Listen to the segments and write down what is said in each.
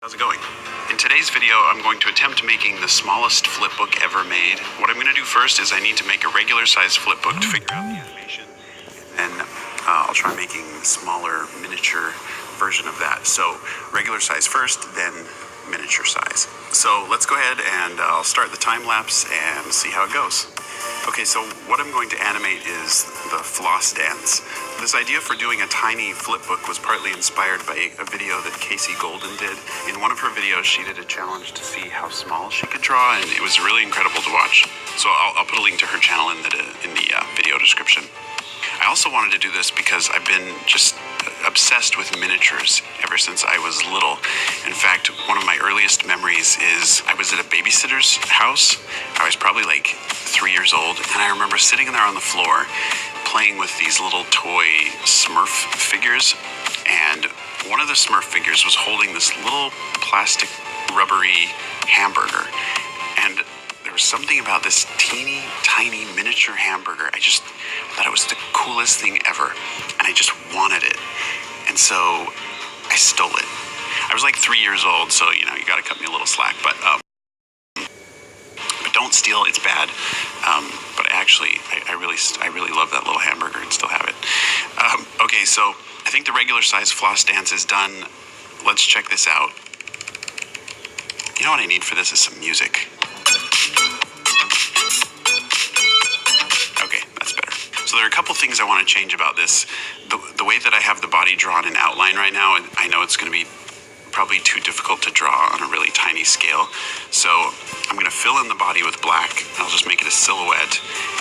How's it going? In today's video, I'm going to attempt making the smallest flipbook ever made. What I'm going to do first is I need to make a regular size flipbook to figure out the animation, and then I'll try making a smaller miniature version of that. So regular size first, then miniature size. So let's go ahead and I'll start the time lapse and see how it goes. Okay, so what I'm going to animate is the floss dance. This idea for doing a tiny flipbook was partly inspired by a video that Casey Golden did. In one of her videos, she did a challenge to see how small she could draw, and it was really incredible to watch. So I'll put a link to her channel in the video description. I also wanted to do this because I've been just obsessed with miniatures ever since I was little. In fact, one of my earliest memories is I was at a babysitter's house. I was probably like 3 years old, and I remember sitting there on the floor playing with these little toy Smurf figures, and one of the Smurf figures was holding this little plastic rubbery hamburger, and there was something about this teeny tiny miniature hamburger. I just thought it was the coolest thing ever, and I just wanted it, and so I stole it. I was like 3 years old, so you gotta cut me a little slack, but don't steal, it's bad. But actually, I really love that little hamburger and still have it. Okay, so I think the regular size floss dance is done. Let's check this out. You know what I need for this is some music. Okay, that's better. So there are a couple things I want to change about this. The way that I have the body drawn in outline right now, I know it's going to be probably too difficult to draw on a really tiny scale. So I'm going to fill in the body with black. I'll just make it a silhouette.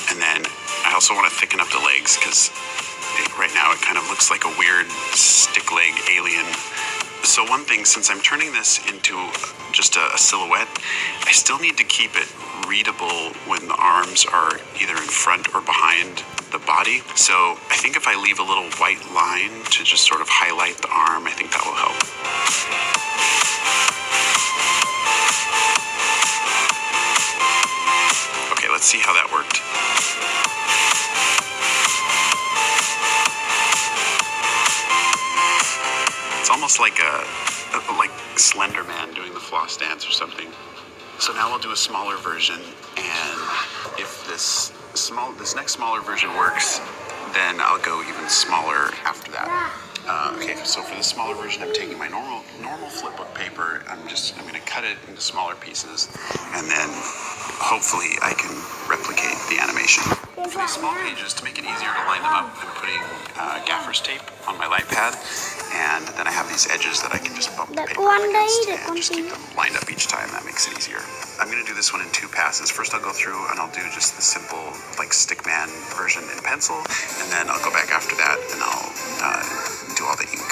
And then I also want to thicken up the legs because right now it kind of looks like a weird stick leg alien. So one thing, since I'm turning this into just a silhouette, I still need to keep it readable when the arms are either in front or behind the body. So I think if I leave a little white line to just sort of highlight the arm, I think that will help. Okay, let's see how that worked. It's almost like like Slender Man doing the floss dance or something. So now we'll do a smaller version, and if this next smaller version works, then I'll go even smaller after that. Okay, so for the smaller version, I'm taking my normal flipbook paper. I'm going to cut it into smaller pieces, and then hopefully I can replicate the animation. For these small pages, to make it easier to line them up, I'm putting gaffer's tape on my light pad, and then I have these edges that I can just bump the paper against and just keep them lined up each time. That makes it easier. I'm going to do this one in 2 passes. First I'll go through and I'll do just the simple like stickman version in pencil, and then I'll go back after that and I'll do all the ink.